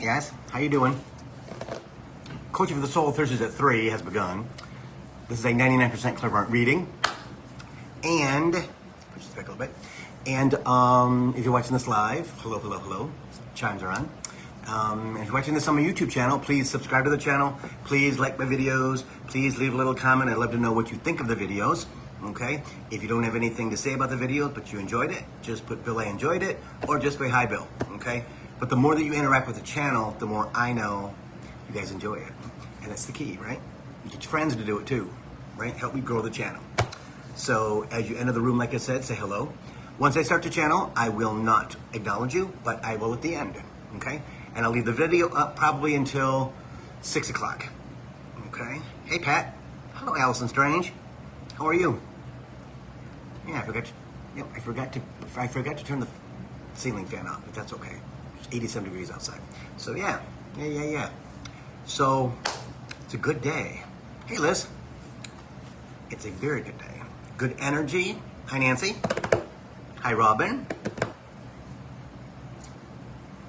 Yes, how you doing? Coaching for the Soul Thursdays at 3 has begun. This is a 99% clairvoyant reading. And, push this back a little bit. And if you're watching this live, hello, hello, hello. Chimes are on. If you're watching this on my YouTube channel, please subscribe to the channel. Please like my videos. Please leave a little comment. I'd love to know what you think of the videos. Okay? If you don't have anything to say about the videos, but you enjoyed it, just put Bill, I enjoyed it, or just say hi, Bill. Okay? But the more that you interact with the channel, the more I know you guys enjoy it. And that's the key, right? You get your friends to do it too, right? Help me grow the channel. So as you enter the room, like I said, say hello. Once I start the channel, I will not acknowledge you, but I will at the end, okay? And I'll leave the video up probably until 6 o'clock, okay? Hey, Pat. Hello, Allison Strange. How are you? Yeah, I forgot to turn the ceiling fan off, but that's okay. It's 87 degrees outside. So yeah. So it's a good day. Hey, Liz. It's a very good day. Good energy. Hi, Nancy. Hi, Robin.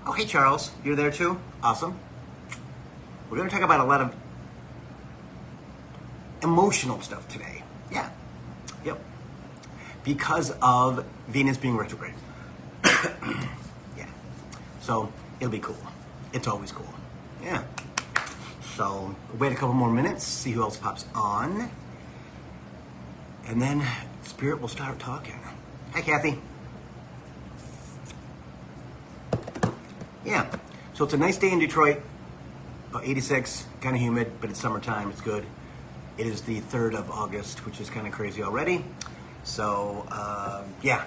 Oh, hey, Charles. You're there too? Awesome. We're going to talk about a lot of emotional stuff today. Yeah. Yep. Because of Venus being retrograde. Yeah. So it'll be cool. It's always cool. Yeah. So wait a couple more minutes, see who else pops on. And then Spirit will start talking. Hi, Kathy. Yeah. So it's a nice day in Detroit. About 86, kind of humid, but it's summertime. It's good. It is the 3rd of August, which is kind of crazy already. So, yeah.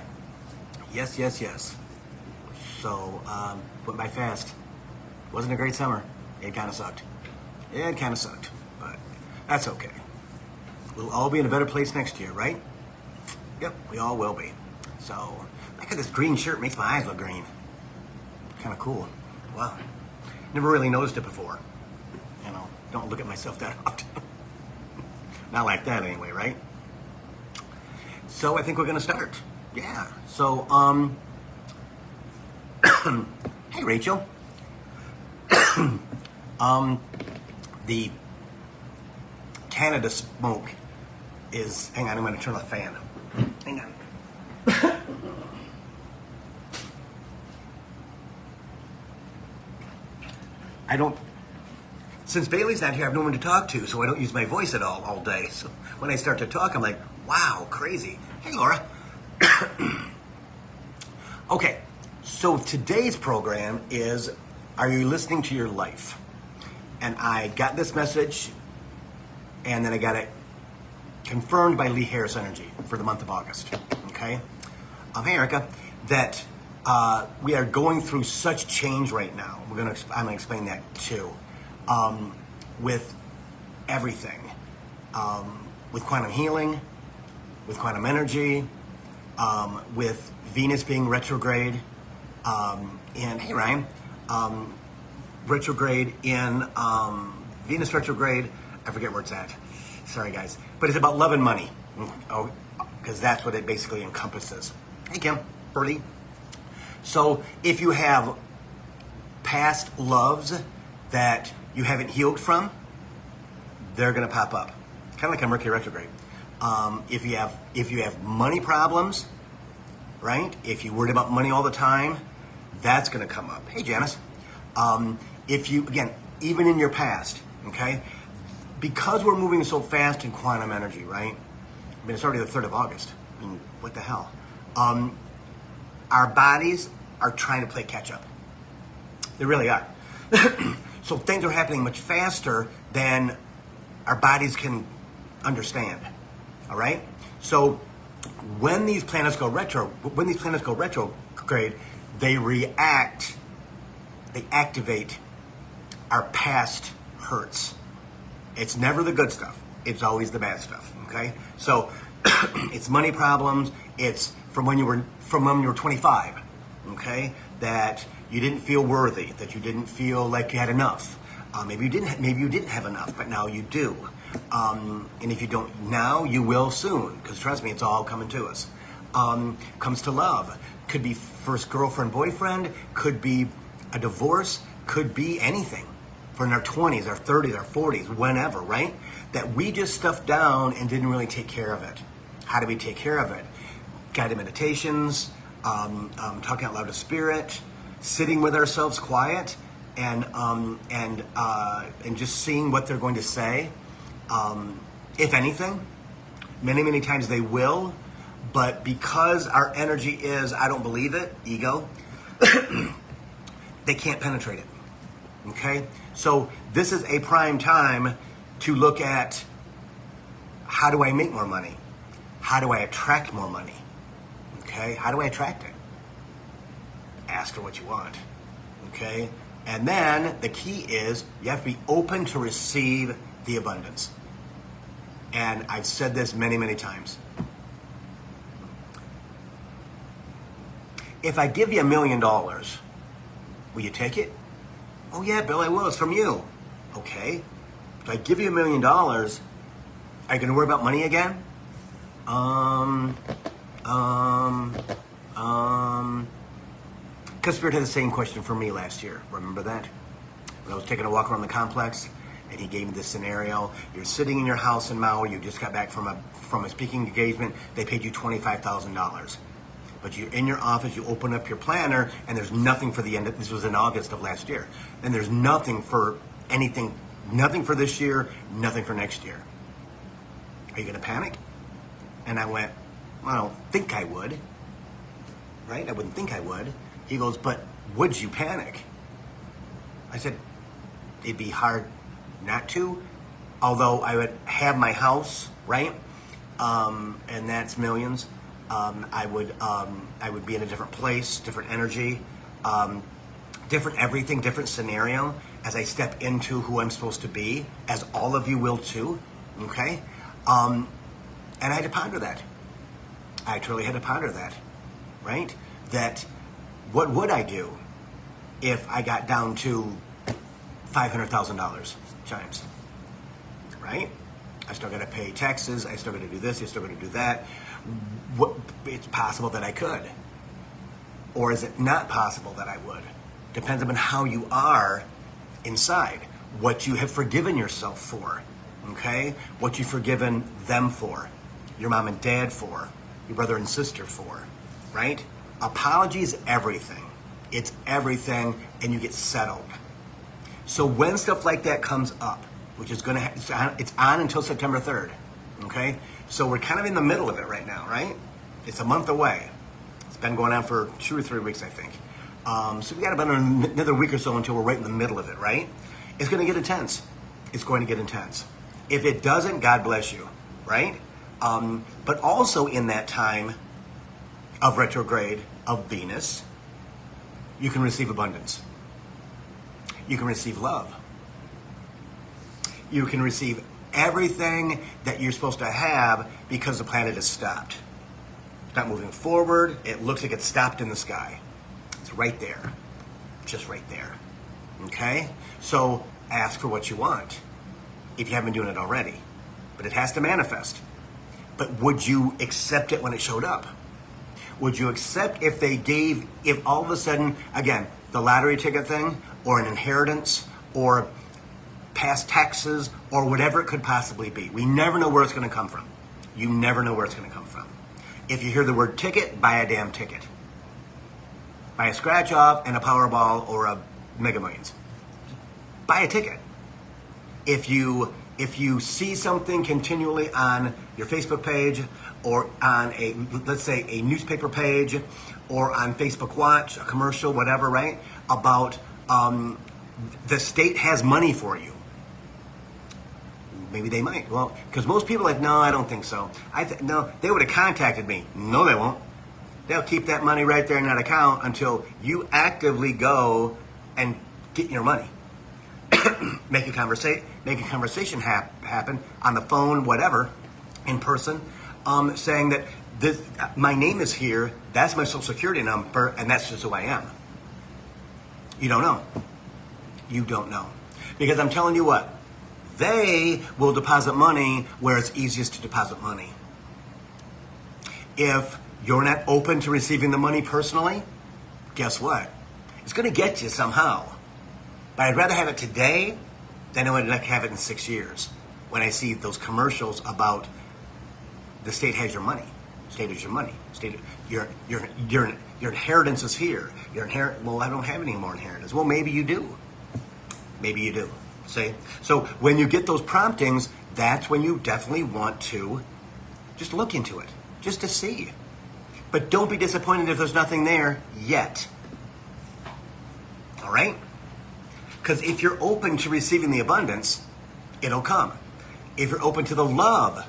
Yes. So, went by fast. Wasn't a great summer. It kind of sucked. But that's okay. We'll all be in a better place next year, right? Yep, we all will be. So, look at this green shirt. Makes my eyes look green. Kind of cool. Wow. Never really noticed it before. You know, don't look at myself that often. Not like that anyway, right? So I think we're gonna start. Yeah. So, hey, Rachel. The Canada smoke is, hang on, I'm gonna turn the fan. Hang on. Since Bailey's not here, I have no one to talk to, so I don't use my voice at all day. So when I start to talk, I'm like, wow, crazy. Hey, Laura. Okay, so today's program is, are you listening to your life? And I got this message, and then I got it confirmed by Lee Harris Energy for the month of August, okay? Hey, Erica, that we are going through such change right now. I'm gonna explain that too. With everything, with quantum healing, with quantum energy, with Venus being retrograde, and hey, Ryan, retrograde in Venus retrograde. I forget where it's at. Sorry, guys, but it's about love and money. Oh, because that's what it basically encompasses. Hey, Kim, Burley. So if you have past loves that you haven't healed from, they're going to pop up, kind of like a Mercury retrograde. If you have money problems, right? If you're worried about money all the time, that's going to come up. Hey, Janice. If you, again, even in your past, okay, because we're moving so fast in quantum energy, right? I mean, it's already the 3rd of August. I mean, what the hell? Our bodies are trying to play catch up. They really are. So things are happening much faster than our bodies can understand. All right? So when these planets go retrograde, they activate our past hurts. It's never the good stuff. It's always the bad stuff. Okay? So it's money problems. It's from when you were 25. Okay? That you didn't feel worthy, that you didn't feel like you had enough. Maybe you didn't have enough, but now you do. And if you don't now, you will soon, because trust me, it's all coming to us. Comes to love. Could be first girlfriend, boyfriend, could be A divorce could be anything. For in our 20s, our 30s, our 40s, whenever, right? That we just stuffed down and didn't really take care of it. How do we take care of it? Guided meditations, talking out loud to spirit, sitting with ourselves quiet, and just seeing what they're going to say. If anything, many times they will, but because our energy is, I don't believe it, ego, they can't penetrate it. Okay? So this is a prime time to look at, how do I make more money? How do I attract more money? Okay? How do I attract it? Ask for what you want. Okay? And then the key is you have to be open to receive the abundance. And I've said this many times. If I give you $1 million, will you take it? Oh yeah, Bill, I will. It's from you. Okay. If I give you $1 million, are you going to worry about money again? Because Spirit had the same question for me last year. Remember that? When I was taking a walk around the complex, and he gave me this scenario. You're sitting in your house in Maui. You just got back from a speaking engagement. They paid you $25,000. But you're in your office, you open up your planner, and there's nothing for the end. This was in August of last year. And there's nothing for anything, nothing for this year, nothing for next year. Are you going to panic? And I went, I don't think I would. Right? I wouldn't think I would. He goes, but would you panic? I said, it'd be hard not to, although I would have my house, right? And that's millions. I would be in a different place, different energy, different everything, different scenario as I step into who I'm supposed to be, as all of you will too, okay? And I had to ponder that. I truly had to ponder that, right? That what would I do if I got down to $500,000 times, right? I still got to pay taxes. I still got to do this. I still got to do that. It's possible that I could. Or is it not possible that I would? Depends on how you are inside. What you have forgiven yourself for. Okay? What you've forgiven them for. Your mom and dad for. Your brother and sister for. Right? Apology is everything. It's everything, and you get settled. So when stuff like that comes up, which is going to, it's on until September 3rd, okay? So we're kind of in the middle of it right now, right? It's a month away. It's been going on for 2 or 3 weeks, I think. So we got about another week or so until we're right in the middle of it, right? It's going to get intense. It's going to get intense. If it doesn't, God bless you, right? But also in that time of retrograde of Venus, you can receive abundance. You can receive love. You can receive everything that you're supposed to have because the planet has stopped. It's not moving forward. It looks like it's stopped in the sky. It's right there. Just right there. Okay? So ask for what you want if you haven't been doing it already. But it has to manifest. But would you accept it when it showed up? Would you accept if all of a sudden, again, the lottery ticket thing, or an inheritance, or past taxes, or whatever it could possibly be. We never know where it's going to come from. You never know where it's going to come from. If you hear the word ticket, buy a damn ticket. Buy a scratch off and a Powerball or a Mega Millions. Buy a ticket. If you see something continually on your Facebook page or on let's say a newspaper page or on Facebook Watch, a commercial, whatever, right, about the state has money for you. Maybe they might. Well, because most people are like, no, I don't think so. No, they would have contacted me. No, they won't. They'll keep that money right there in that account until you actively go and get your money. Make a conversation happen on the phone, whatever, in person, saying that my name is here, that's my social security number, and that's just who I am. You don't know. You don't know. Because I'm telling you what, they will deposit money where it's easiest to deposit money. If you're not open to receiving the money personally, guess what? It's going to get you somehow. But I'd rather have it today than I would like have it in 6 years when I see those commercials about the state has your money. State is your money. State, your inheritance is here. Well, I don't have any more inheritance. Well, maybe you do. Maybe you do. See? So when you get those promptings, that's when you definitely want to just look into it, just to see. But don't be disappointed if there's nothing there yet. All right? Because if you're open to receiving the abundance, it'll come. If you're open to the love,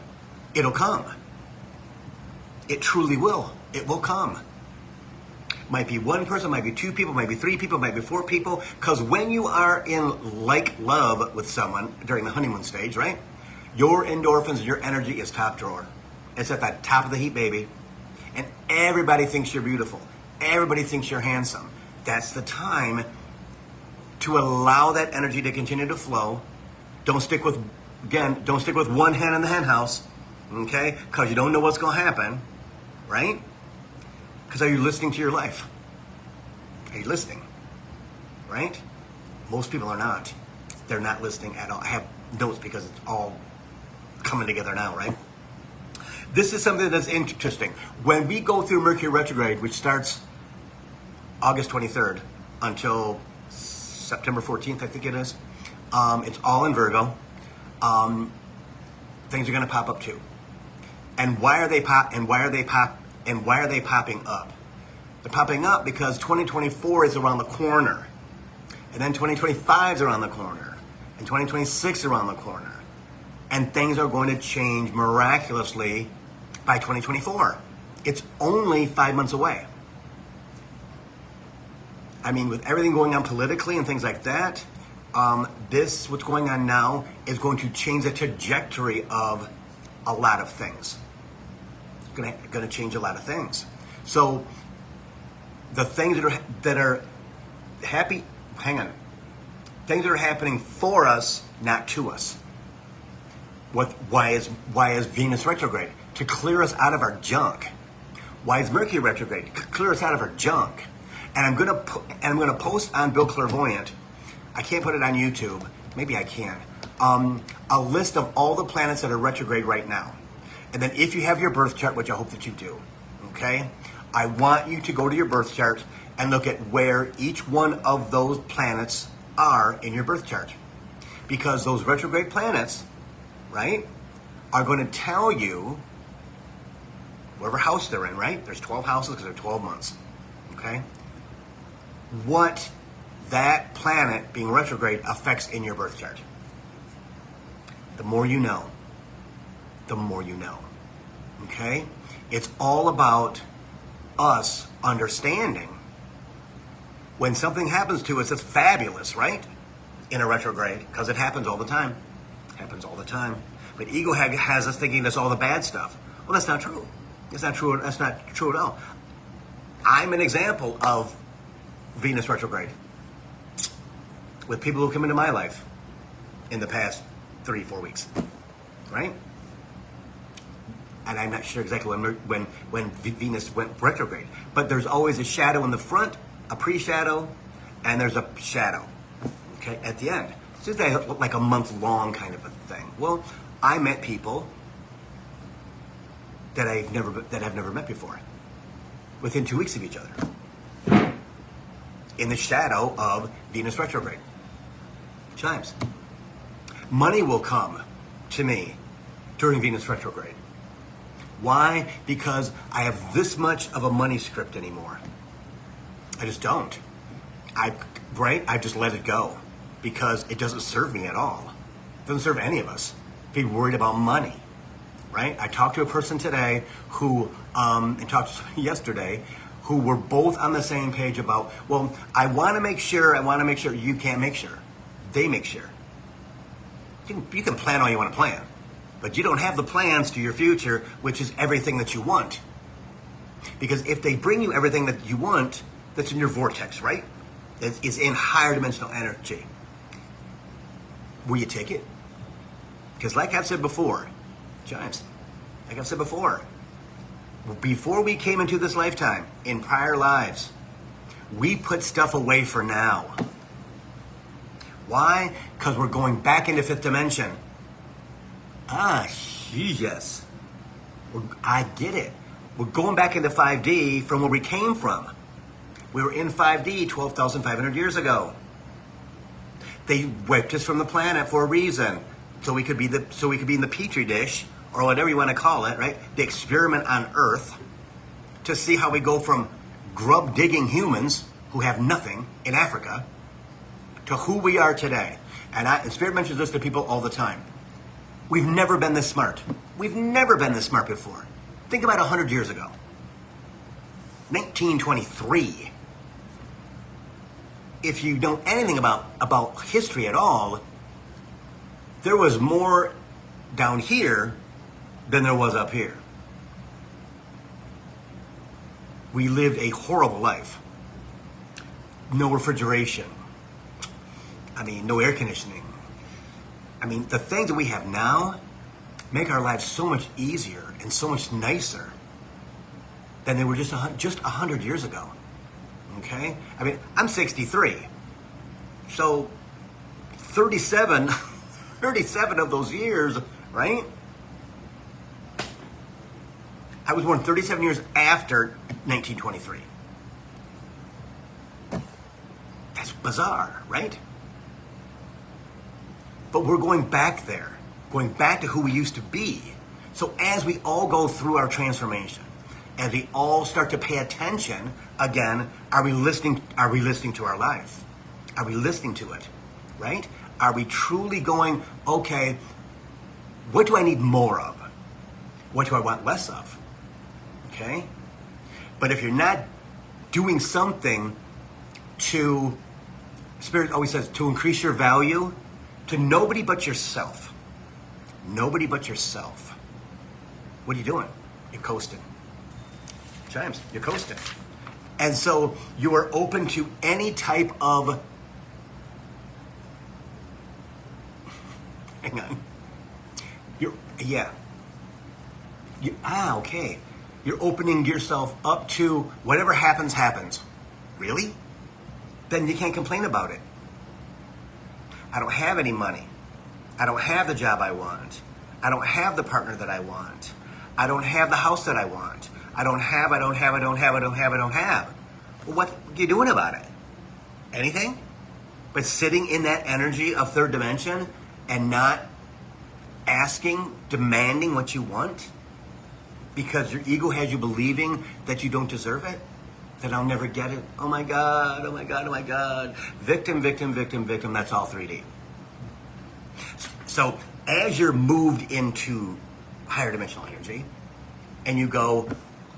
it'll come. It truly will. It will come. Might be one person, might be two people, might be three people, might be four people. Because when you are in like love with someone during the honeymoon stage, right? Your endorphins, your energy is top drawer. It's at the top of the heap, baby. And everybody thinks you're beautiful. Everybody thinks you're handsome. That's the time to allow that energy to continue to flow. Don't stick with one hen in the hen house, okay? Because you don't know what's going to happen, right? Because are you listening to your life? Are you listening? Right? Most people are not. They're not listening at all. I have notes because it's all coming together now, right? This is something that's interesting. When we go through Mercury retrograde, which starts August 23rd until September 14th, I think it is. It's all in Virgo. Things are going to pop up too. And why are they popping up? They're popping up because 2024 is around the corner. And then 2025 is around the corner. And 2026 is around the corner. And things are going to change miraculously by 2024. It's only 5 months away. I mean, with everything going on politically and things like that, what's going on now is going to change the trajectory of a lot of things. It's going to change a lot of things. So the things that are things that are happening for us, not to us. Why is Venus retrograde? To clear us out of our junk. Why is Mercury retrograde? To clear us out of our junk. And I'm gonna post on Bill Clairvoyant. I can't put it on YouTube. Maybe I can. A list of all the planets that are retrograde right now. And then if you have your birth chart, which I hope that you do, okay? I want you to go to your birth chart and look at where each one of those planets are in your birth chart. Because those retrograde planets, right, are going to tell you whatever house they're in, right? There's 12 houses because they're 12 months, okay? What that planet being retrograde affects in your birth chart. The more you know, the more you know, okay? It's all about us understanding when something happens to us that's fabulous, right? In a retrograde, because it happens all the time. Happens all the time. But ego has us thinking that's all the bad stuff. Well, that's not true. That's not true. That's not true at all. I'm an example of Venus retrograde with people who come into my life in the past 3-4 weeks, right? And I'm not sure exactly when Venus went retrograde, but there's always a shadow in the front, a pre-shadow, and there's a shadow, okay, at the end. It's just like a month-long kind of a thing. Well, I met people that I've never met before, within 2 weeks of each other, in the shadow of Venus retrograde. Chimes. Money will come to me during Venus retrograde. Why? Because I have this much of a money script anymore. I just don't. I just let it go because it doesn't serve me at all. It doesn't serve any of us. Be worried about money, right? I talked to a person today who, and talked to someone yesterday, who were both on the same page about, well, I want to make sure, you can't make sure. They make sure. You can plan all you want to plan, but you don't have the plans to your future, which is everything that you want. Because if they bring you everything that you want, that's in your vortex, right? That is in higher dimensional energy. Will you take it? Because like I've said before, Giants, like I've said before we came into this lifetime, in prior lives, We put stuff away for now. Why? Because we're going back into fifth dimension. Yes. I get it. We're going back into 5D from where we came from. We were in 5D 12,500 years ago. They wiped us from the planet for a reason, so we could be in the petri dish, or whatever you want to call it, right? The experiment on Earth, to see how we go from grub digging humans who have nothing in Africa to who we are today. And Spirit mentions this to people all the time. We've never been this smart. We've never been this smart before. Think about 100 years ago. 1923. If you know anything about history at all, there was more down here than there was up here. We lived a horrible life. No refrigeration. No air conditioning. The things that we have now make our lives so much easier and so much nicer than they were just 100 years ago. Okay? I'm 63. So 37 of those years, right? I was born 37 years after 1923. That's bizarre, right? But we're going back there, going back to who we used to be. So as we all go through our transformation, as we all start to pay attention, again, are we listening to our life? Are we listening to it, right? Are we truly going, okay, what do I need more of? What do I want less of? Okay? But if you're not doing something to, Spirit always says, to increase your value, to nobody but yourself. Nobody but yourself. What are you doing? You're coasting. Chimes, you're coasting. And so you are open to any type of, hang on. Okay. You're opening yourself up to whatever happens, happens. Really? Then you can't complain about it. I don't have any money. I don't have the job I want. I don't have the partner that I want. I don't have the house that I want. I don't have. Well, what are you doing about it? Anything? But sitting in that energy of third dimension and not asking, demanding what you want because your ego has you believing that you don't deserve it, that I'll never get it. Oh my God. Victim, that's all 3D. So as you're moved into higher dimensional energy and you go,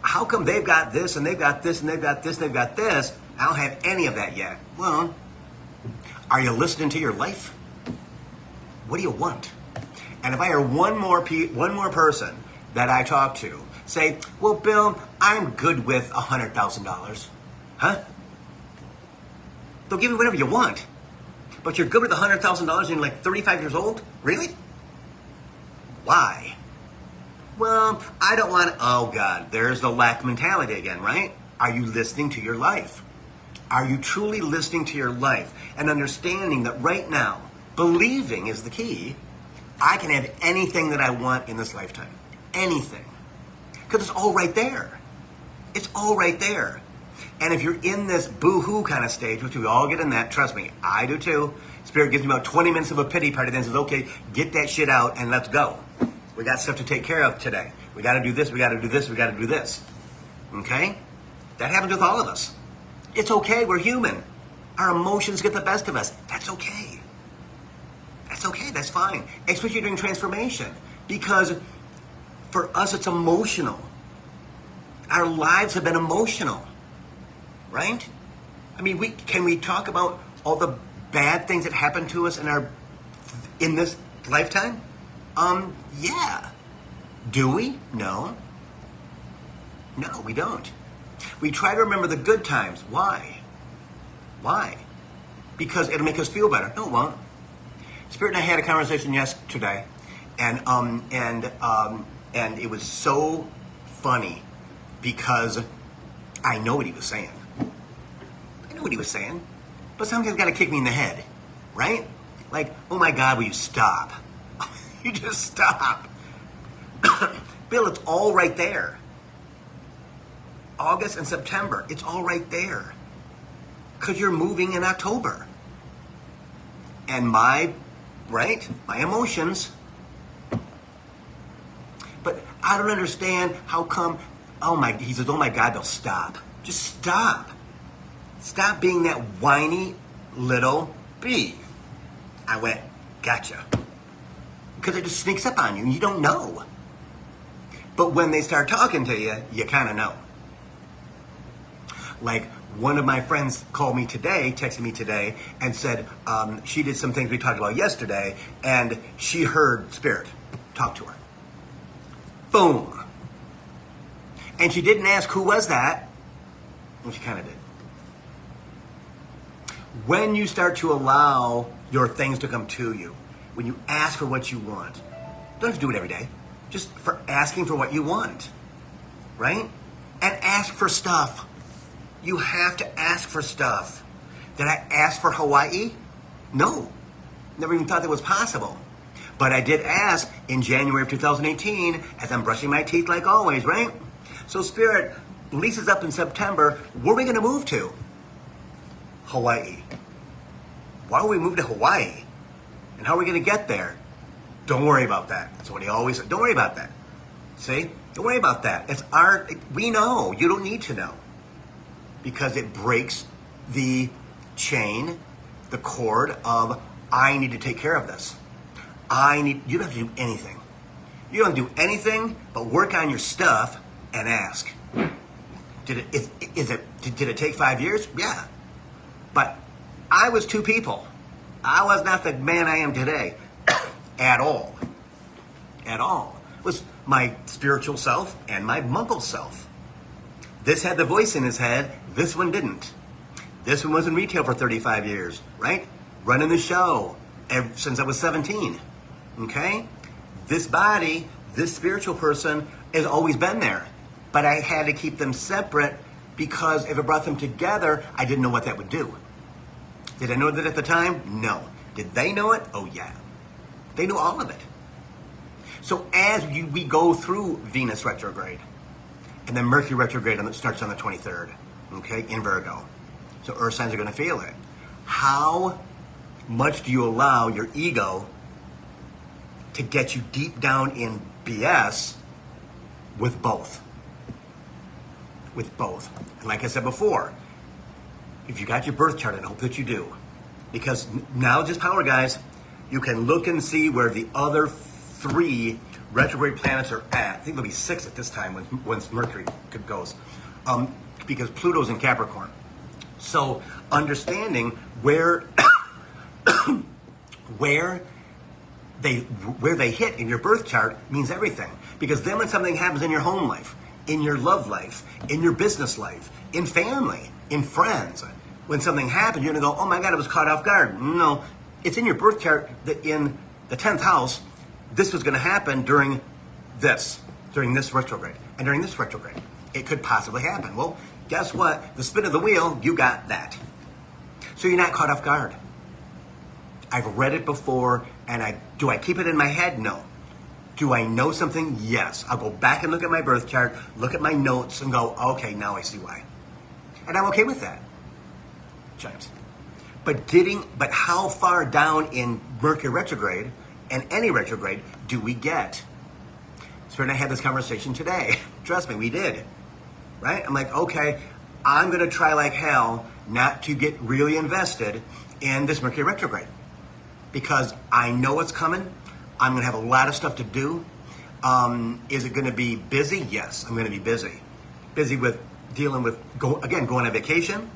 how come they've got this and they've got this and they've got this and they've got this? I don't have any of that yet. Well, are you listening to your life? What do you want? And if I hear one more person that I talk to say, well, Bill, I'm good with $100,000. Huh? They'll give you whatever you want. But you're good with $100,000 and you're like 35 years old? Really? Why? Well, I don't want, oh God, there's the lack mentality again, right? Are you listening to your life? Are you truly listening to your life and understanding that right now, believing is the key, I can have anything that I want in this lifetime. Anything. Because it's all right there. It's all right there. And if you're in this boo-hoo kind of stage, which we all get in that, trust me, I do too. Spirit gives me about 20 minutes of a pity party, then says, okay, get that shit out and let's go. We got stuff to take care of today. We got to do this, we got to do this, we got to do this. Okay? That happens with all of us. It's okay, we're human. Our emotions get the best of us. That's okay. That's okay, that's fine. Especially during transformation. Because for us, it's emotional. Our lives have been emotional. Right? I mean, can we talk about all the bad things that happened to us in this lifetime? Yeah. Do we? No. No, we don't. We try to remember the good times. Why? Why? Because it'll make us feel better. No, it won't. Spirit and I had a conversation yesterday, and it was so funny because I know what he was saying. knew what he was saying. But sometimes got to kick me in the head, right? Like, oh my God, will you stop? You just stop. Bill, it's all right there. August and September, it's all right there. Because you're moving in October. And my emotions. But I don't understand how come, he says, oh my God, Bill, stop. Just stop. Stop being that whiny little bee. I went, gotcha. Because it just sneaks up on you and you don't know. But when they start talking to you, you kind of know. Like one of my friends called me today, texted me today, and said she did some things we talked about yesterday, and she heard Spirit talk to her. Boom. And she didn't ask who was that. Well, she kind of did. When you start to allow your things to come to you, when you ask for what you want, don't have to do it every day. Just for asking for what you want, right? And ask for stuff. You have to ask for stuff. Did I ask for Hawaii? No. Never even thought that was possible. But I did ask in January of 2018 as I'm brushing my teeth like always, right? So Spirit, lease is up in September. Where are we going to move to? Hawaii. Why would we move to Hawaii? And how are we going to get there? Don't worry about that. That's what he always said. Don't worry about that. See? Don't worry about that. We know. You don't need to know. Because it breaks the chain, the cord of, I need to take care of this. You don't have to do anything. You don't do anything but work on your stuff and ask. Did it take 5 years? Yeah. But I was two people. I was not the man I am today. At all. At all. It was my spiritual self and my muggle self. This had the voice in his head. This one didn't. This one was in retail for 35 years, right? Running the show since I was 17. Okay? This body, this spiritual person has always been there. But I had to keep them separate because if I brought them together, I didn't know what that would do. Did I know that at the time? No. Did they know it? Oh, yeah. They knew all of it. So as we go through Venus retrograde, and then Mercury retrograde starts on the 23rd, okay, in Virgo. So earth signs are going to feel it. How much do you allow your ego to get you deep down in BS with both? With both. And like I said before, if you got your birth chart, and I hope that you do, because now just power, guys, you can look and see where the other 3 retrograde planets are at. I think there'll be 6 at this time when Mercury goes, because Pluto's in Capricorn. So understanding where where they hit in your birth chart means everything. Because then when something happens in your home life, in your love life, in your business life, in family, in friends, when something happens, you're gonna go, oh my God, I was caught off guard. No, it's in your birth chart that in the 10th house, this was going to happen during this retrograde, and during this retrograde. It could possibly happen. Well, guess what? The spin of the wheel, you got that. So you're not caught off guard. I've read it before, and do I keep it in my head? No. Do I know something? Yes. I'll go back and look at my birth chart, look at my notes, and go, okay, now I see why. And I'm okay with that. James. But how far down in Mercury retrograde and any retrograde do we get? Spirit and I had this conversation today. Trust me, we did. Right? I'm like, okay, I'm going to try like hell not to get really invested in this Mercury retrograde. Because I know it's coming. I'm going to have a lot of stuff to do. Is it going to be busy? Yes, I'm going to be busy. Busy with dealing with, going on vacation.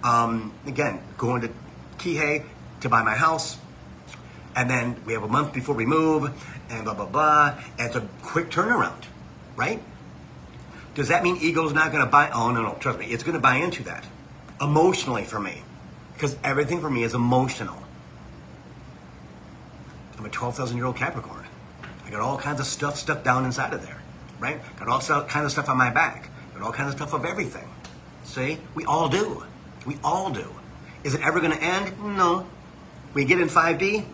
Again, going to Kihei to buy my house. And then we have a month before we move, and blah, blah, blah. And it's a quick turnaround, right? Does that mean ego's not going to buy? Oh, no, trust me. It's going to buy into that. Emotionally for me. Because everything for me is emotional. I'm a 12,000-year-old Capricorn. I got all kinds of stuff stuck down inside of there, right? Got all kinds of stuff on my back. Got all kinds of stuff of everything. See? We all do. We all do. Is it ever going to end? No. We get in 5D,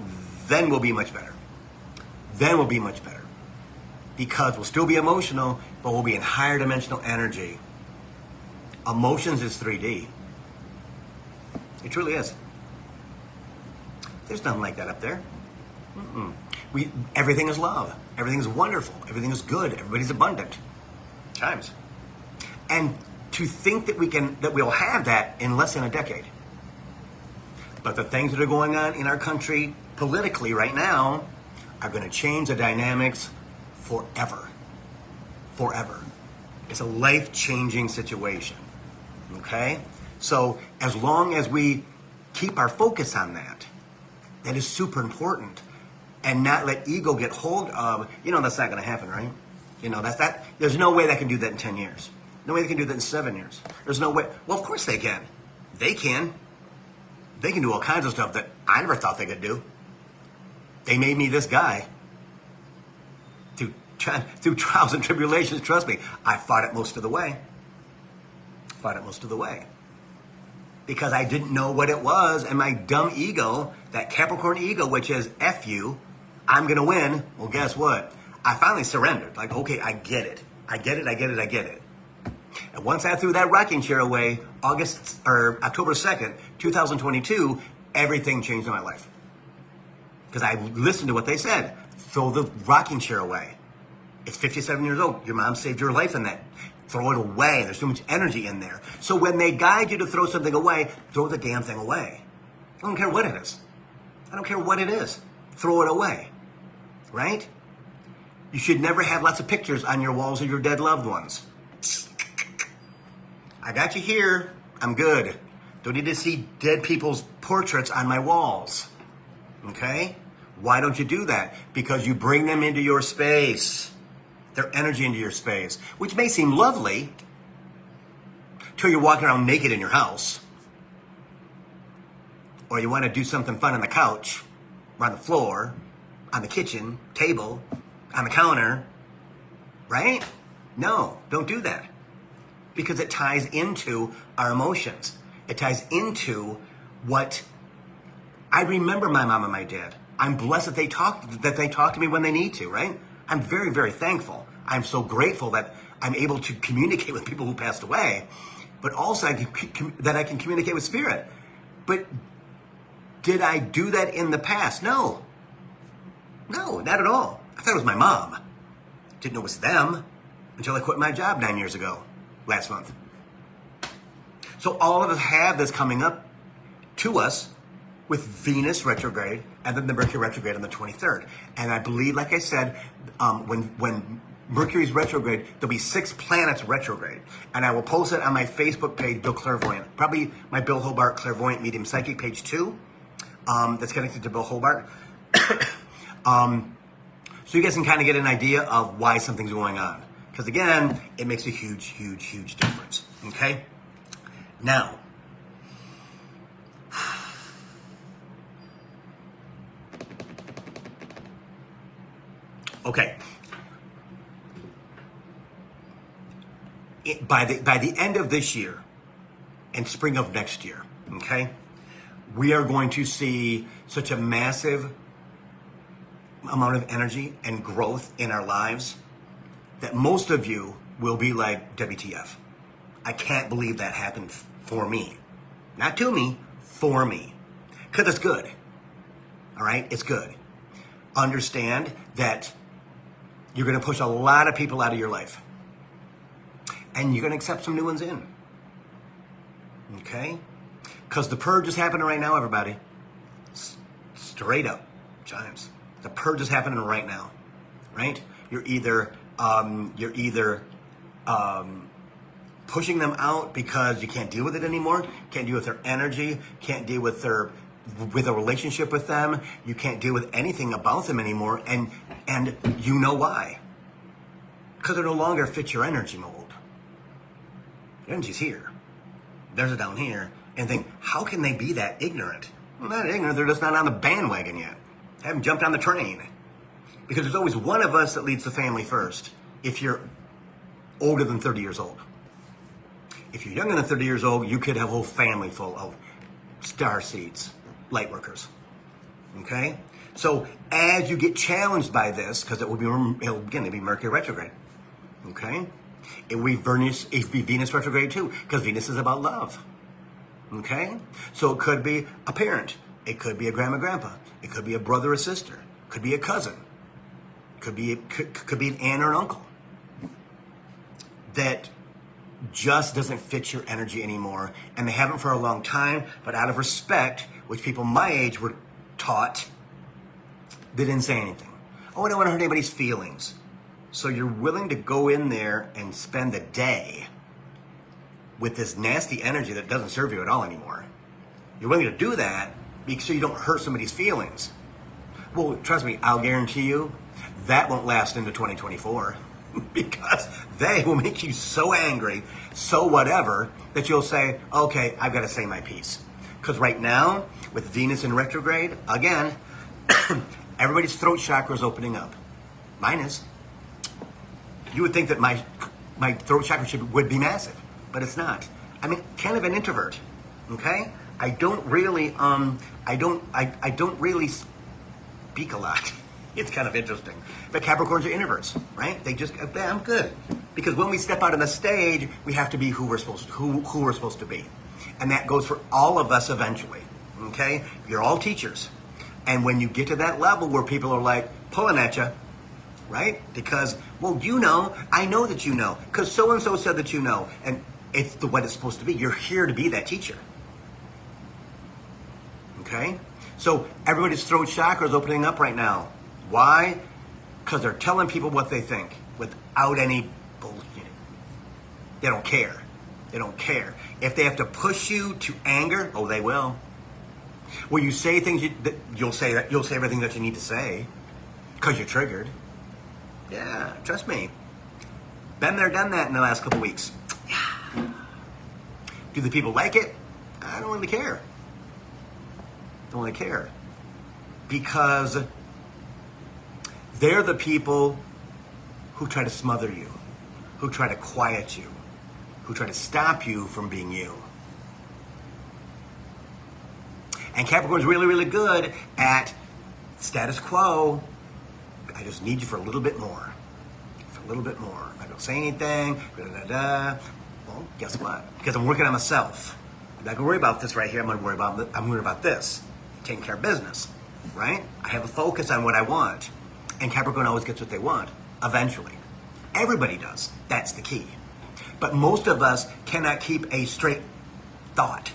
then we'll be much better. Then we'll be much better. Because we'll still be emotional, but we'll be in higher dimensional energy. Emotions is 3D. It truly is. There's nothing like that up there. Everything is love. Everything is wonderful. Everything is good. Everybody's abundant. Times. And to think that we'll have that in less than a decade. But the things that are going on in our country politically right now are going to change the dynamics forever. Forever. It's a life-changing situation. Okay? So as long as we keep our focus on that, that is super important. And not let ego get hold of, that's not going to happen, right? There's no way that can do that in 10 years. No way they can do that in 7 years. There's no way. Well, of course they can. They can. They can do all kinds of stuff that I never thought they could do. They made me this guy. Through trials and tribulations, trust me, I fought it most of the way. Because I didn't know what it was, and my dumb ego, that Capricorn ego, which is F you, I'm going to win. Well, guess what? I finally surrendered. Like, okay, I get it. And once I threw that rocking chair away, October 2nd, 2022, everything changed in my life. Because I listened to what they said. Throw the rocking chair away. It's 57 years old. Your mom saved your life in that. Throw it away. There's too much energy in there. So when they guide you to throw something away, throw the damn thing away. I don't care what it is. Throw it away. Right? You should never have lots of pictures on your walls of your dead loved ones. I got you here. I'm good. Don't need to see dead people's portraits on my walls. Okay? Why don't you do that? Because you bring them into your space. Their energy into your space. Which may seem lovely till you're walking around naked in your house. Or you want to do something fun on the couch, or on the floor, on the kitchen table, on the counter. Right? No, don't do that. Because it ties into our emotions. It ties into what I remember my mom and my dad. I'm blessed that they talk to me when they need to, right? I'm very, very thankful. I'm so grateful that I'm able to communicate with people who passed away, but also that I can communicate with spirit. But did I do that in the past? No, not at all. I thought it was my mom. Didn't know it was them until I quit my job 9 years ago, last month. So all of us have this coming up to us with Venus retrograde and then the Mercury retrograde on the 23rd. And I believe, like I said, when Mercury's retrograde, there'll be 6 planets retrograde. And I will post it on my Facebook page, Bill Clairvoyant. Probably my Bill Hobart Clairvoyant Medium Psychic page 2. That's connected to Bill Hobart. So you guys can kind of get an idea of why something's going on. Because again, it makes a huge, huge, huge difference. Okay? Now, okay. By the end of this year and spring of next year, okay, we are going to see such a massive amount of energy and growth in our lives that most of you will be like, WTF. I can't believe that happened for me. Not to me, for me. Because it's good. All right? It's good. Understand that you're going to push a lot of people out of your life. And you're going to accept some new ones in. Okay? Because the purge is happening right now, everybody. Straight up, Chimes. The purge is happening right now. Right? You're either pushing them out because you can't deal with it anymore, can't deal with their energy, can't deal with a relationship with them, you can't deal with anything about them anymore, and you know why. Because they no longer fit your energy mold. Your energy's here. There's it down here. And think, how can they be that ignorant? Well, not ignorant, they're just not on the bandwagon yet. They haven't jumped on the train. Because there's always one of us that leads the family first if you're older than 30 years old. If you're younger than 30 years old, you could have a whole family full of star seeds, light workers. Okay? So as you get challenged by this, because it'll be Mercury retrograde. Okay? It will be Venus retrograde too, because Venus is about love. Okay? So it could be a parent. It could be a grandma, grandpa. It could be a brother or sister. It could be a cousin. It could be an aunt or an uncle that just doesn't fit your energy anymore. And they haven't for a long time, but out of respect, which people my age were taught, they didn't say anything. Oh, I don't want to hurt anybody's feelings. So you're willing to go in there and spend the day with this nasty energy that doesn't serve you at all anymore. You're willing to do that so you don't hurt somebody's feelings. Well, trust me, I'll guarantee you that won't last into 2024 because they will make you so angry, so whatever, that you'll say, okay, I've got to say my piece. Because right now, with Venus in retrograde, again, everybody's throat chakra is opening up. Mine is. You would think that my throat chakra would be massive, but it's not. I mean, kind of an introvert, okay? I don't really speak a lot. It's kind of interesting. But Capricorns are introverts, right? I'm good. Because when we step out on the stage, we have to be who we're supposed to be. And that goes for all of us eventually, okay? You're all teachers. And when you get to that level where people are like pulling at you, right? Because, well, I know that you know, because so-and-so said that you know, and it's what it's supposed to be. You're here to be that teacher, okay? So everybody's throat chakra is opening up right now. Why? Because they're telling people what they think without any bullshit. They don't care. They don't care. If they have to push you to anger, oh, they will. Well, you say things you'll say everything that you need to say because you're triggered. Yeah, trust me. Been there, done that in the last couple weeks. Yeah. Do the people like it? I don't really care. Don't really care. Because they're the people who try to smother you, who try to quiet you, who try to stop you from being you. And Capricorn's really, really good at status quo. I just need you for a little bit more. For a little bit more. I don't say anything. Well, guess what? Because I'm working on myself. I'm not going to worry about this right here. I'm going to worry about this. Taking care of business, right? I have a focus on what I want. And Capricorn always gets what they want, eventually. Everybody does. That's the key. But most of us cannot keep a straight thought.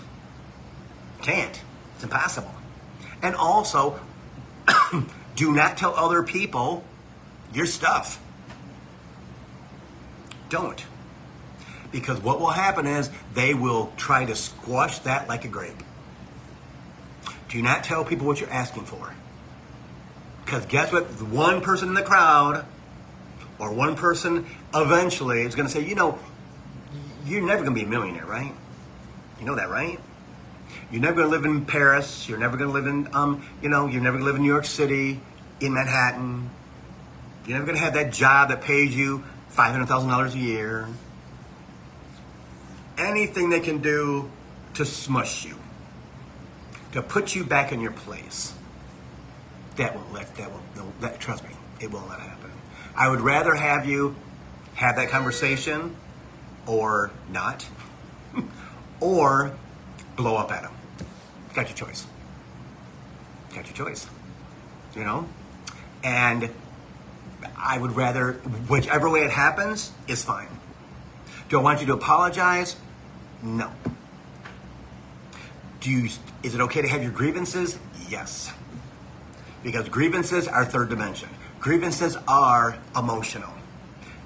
Can't. It's impossible. And also, do not tell other people your stuff. Don't. Because what will happen is they will try to squash that like a grape. Do not tell people what you're asking for. Because guess what? One person in the crowd or one person eventually is going to say, you're never going to be a millionaire, right? You know that, right? You're never going to live in Paris. You're never going to live in, you're never going to live in New York City, in Manhattan. You're never going to have that job that pays you $500,000 a year. Anything they can do to smush you, to put you back in your place. Trust me, it won't let it happen. I would rather have you have that conversation or not, or blow up at them. Got your choice. Got your choice. And I would rather, whichever way it happens is fine. Do I want you to apologize? No. Is it okay to have your grievances? Yes. Because grievances are third dimension. Grievances are emotional.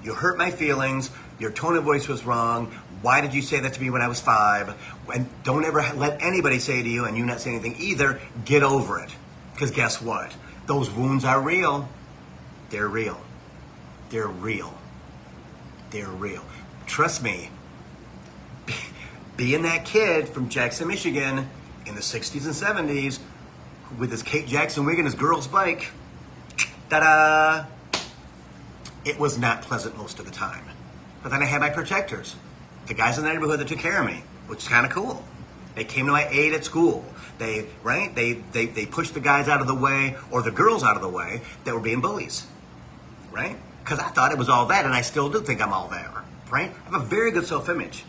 You hurt my feelings. Your tone of voice was wrong. Why did you say that to me when I was 5? And don't ever let anybody say to you, and you not say anything either, get over it. Because guess what? Those wounds are real. They're real. They're real. They're real. Trust me. Being that kid from Jackson, Michigan in the 60s and 70s with his Kate Jackson wig and his girl's bike, it was not pleasant most of the time. But then I had my protectors. The guys in the neighborhood that took care of me, which is kind of cool. They came to my aid at school. They pushed the guys out of the way, or the girls out of the way, that were being bullies, right? Because I thought it was all that, and I still do think I'm all there, right? I have a very good self-image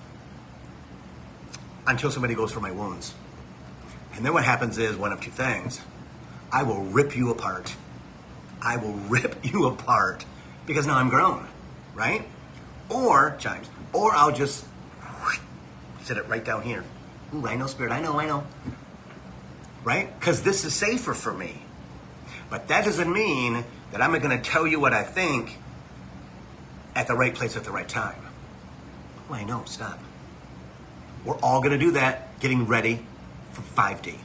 until somebody goes for my wounds. And then what happens is one of two things. I will rip you apart. I will rip you apart because now I'm grown, right? Or I'll just sit it right down here. Ooh, I know, Spirit, I know. Right? Because this is safer for me. But that doesn't mean that I'm going to tell you what I think at the right place at the right time. Oh, I know, stop. We're all going to do that, getting ready for 5D.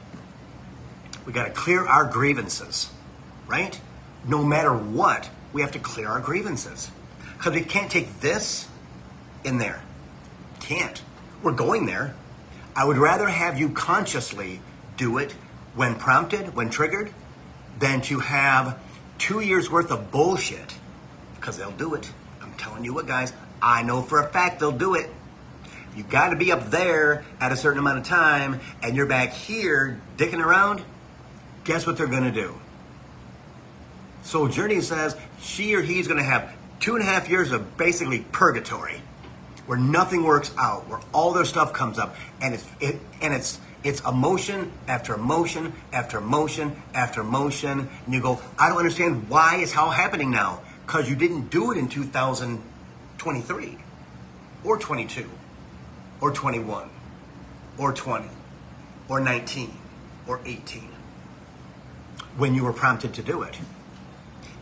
We got to clear our grievances, right? No matter what, we have to clear our grievances. Because we can't take this in there. Can't. We're going there. I would rather have you consciously do it when prompted, when triggered, than to have 2 years worth of bullshit. Because they'll do it. I'm telling you what, guys. I know for a fact they'll do it. You got to be up there at a certain amount of time, and you're back here dicking around. Guess what they're going to do? Soul Journey says she or he's going to have 2.5 years of basically purgatory, where nothing works out, where all their stuff comes up, and it's emotion after emotion after emotion after emotion, and you go, I don't understand why it's all happening now, because you didn't do it in 2023, or 22, or 21, or 20, or 19, or 18, when you were prompted to do it.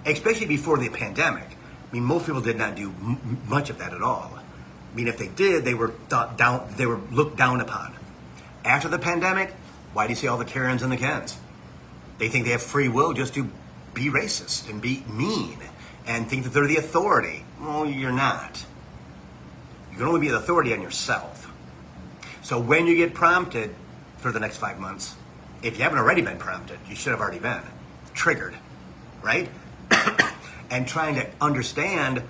Especially before the pandemic. I mean, most people did not do much of that at all. I mean, if they did, they were looked down upon. After the pandemic, why do you see all the Karens and the Kens? They think they have free will just to be racist and be mean and think that they're the authority. Well, you're not. You can only be the authority on yourself. So when you get prompted for the next 5 months, if you haven't already been prompted, you should have already been triggered, right? And trying to understand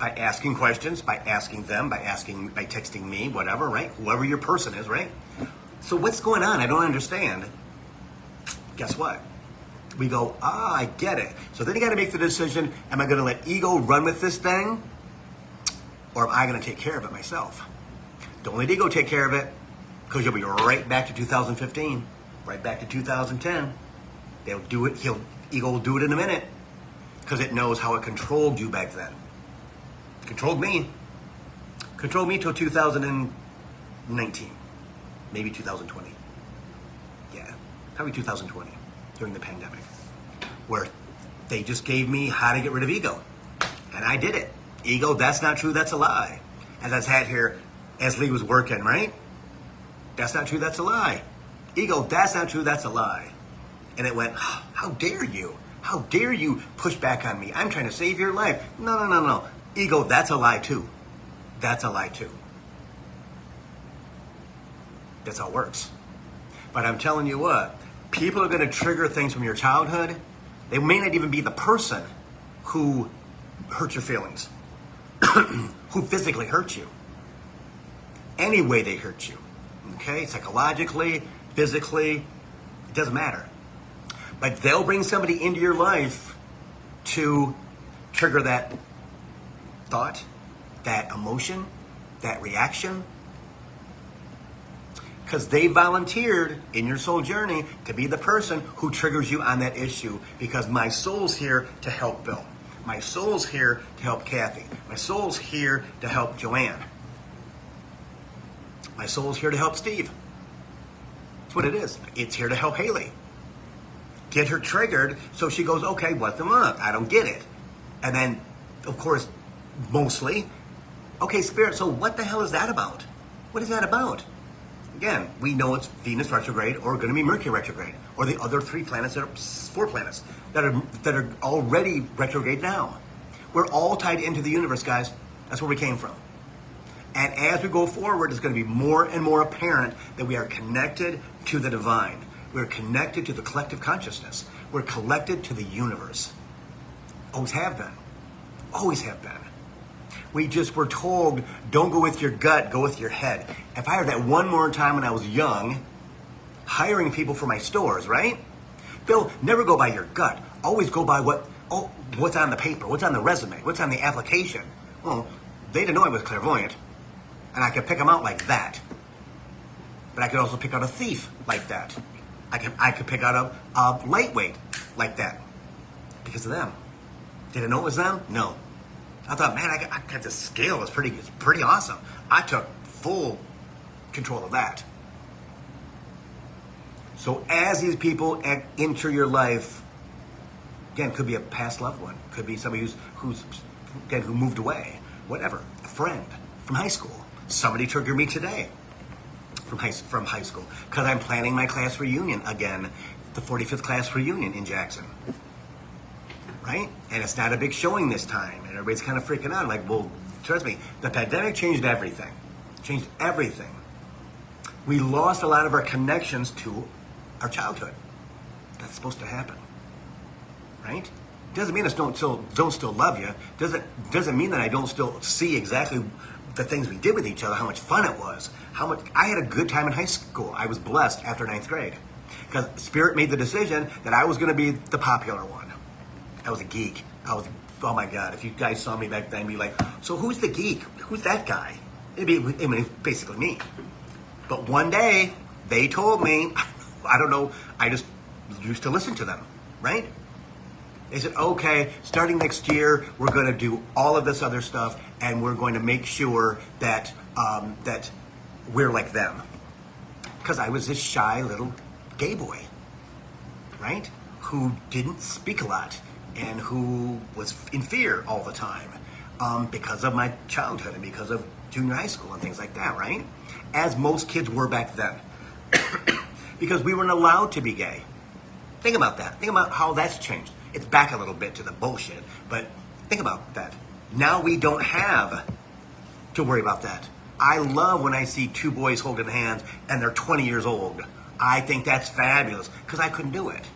by asking questions, by asking them, by texting me, whatever, right? Whoever your person is, right? So what's going on? I don't understand. Guess what? We go, I get it. So then you got to make the decision, am I going to let ego run with this thing? Or am I going to take care of it myself? Don't let ego take care of it, because you'll be right back to 2015, right back to 2010. They'll do it. Ego will do it in a minute, because it knows how it controlled you back then. Controlled me till 2019, maybe 2020. Yeah, probably 2020 during the pandemic, where they just gave me how to get rid of ego, and I did it. Ego, that's not true, that's a lie. As I sat here, as Lee was working, right? That's not true, that's a lie. Ego, that's not true, that's a lie. And it went, how dare you? How dare you push back on me? I'm trying to save your life. No. Ego, that's a lie too. That's a lie too. That's how it works. But I'm telling you what, people are going to trigger things from your childhood. They may not even be the person who hurt your feelings, who physically hurt you. Any way they hurt you, okay? Psychologically, physically, it doesn't matter. But they'll bring somebody into your life to trigger that thought, that emotion, that reaction. Because they volunteered in your soul journey to be the person who triggers you on that issue. Because my soul's here to help Bill. My soul's here to help Kathy. My soul's here to help Joanne. My soul's here to help Steve. That's what it is. It's here to help Haley. Get her triggered so she goes, okay, what the fuck? I don't get it. And then, of course, mostly, okay, Spirit, so what the hell is that about? What is that about? Again, we know it's Venus retrograde or going to be Mercury retrograde or the other 4 planets that are already retrograde now. We're all tied into the universe, guys. That's where we came from. And as we go forward, it's going to be more and more apparent that we are connected to the divine. We're connected to the collective consciousness. We're connected to the universe. Always have been. Always have been. We just were told, don't go with your gut, go with your head. If I heard that one more time when I was young, hiring people for my stores, right? Bill, never go by your gut. Always go by what's on the paper, what's on the resume, what's on the application. Well, they didn't know I was clairvoyant, and I could pick them out like that. But I could also pick out a thief like that. I could pick out a lightweight like that because of them. Did I know it was them? No. I thought, man, I got this scale. It's pretty awesome. I took full control of that. So as these people enter your life, again, could be a past loved one, could be somebody who moved away, whatever, a friend from high school. Somebody triggered me today from high school because I'm planning my class reunion again, the 45th class reunion in Jackson. Right? And it's not a big showing this time. And everybody's kind of freaking out. I'm like, well, trust me, the pandemic changed everything. Changed everything. We lost a lot of our connections to our childhood. That's supposed to happen. Right? Doesn't mean I don't still love you. Doesn't mean that I don't still see exactly the things we did with each other, how much fun it was. I had a good time in high school. I was blessed after 9th grade. Because Spirit made the decision that I was going to be the popular one. I was a geek. Oh my God, if you guys saw me back then, you'd be like, so who's the geek? Who's that guy? It'd be basically me. But one day, they told me, I don't know, I just used to listen to them, right? They said, okay, starting next year, we're going to do all of this other stuff, and we're going to make sure that that we're like them. Because I was this shy little gay boy, right? Who didn't speak a lot. And who was in fear all the time because of my childhood and because of junior high school and things like that, right? As most kids were back then. Because we weren't allowed to be gay. Think about that. Think about how that's changed. It's back a little bit to the bullshit, but think about that. Now we don't have to worry about that. I love when I see two boys holding hands and they're 20 years old. I think that's fabulous because I couldn't do it.